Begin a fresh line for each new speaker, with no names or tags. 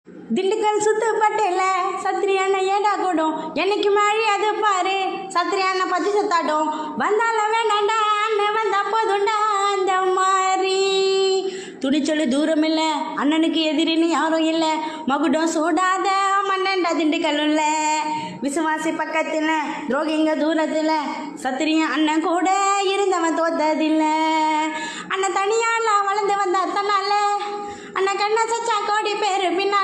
திண்டுக்கல் சுத்து பட்டேல சத்திரியான ஏடா கூடும் என்னைக்கு மழை அது பாரு சத்திரியான பத்தி சத்தாடும் வந்தால வேண்டாண்டா அண்ணன் வந்தா போதுண்டா அந்த மாதிரி துணிச்சொல்லு தூரம் இல்லை அண்ணனுக்கு எதிரின்னு யாரும் இல்லை மகுடம் சூடாத மன்னன்டா திண்டுக்கல் இல்லை விசுவாசி பக்கத்தில் துரோகிங்க தூரத்தில் சத்திரியம் அண்ணன் கூட இருந்தவன் தோத்ததில்லை அண்ணன் தனியால வளர்ந்து வந்த அத்தனால அண்ணன் கண்ணா சச்சா கோடி பேரு பின்னா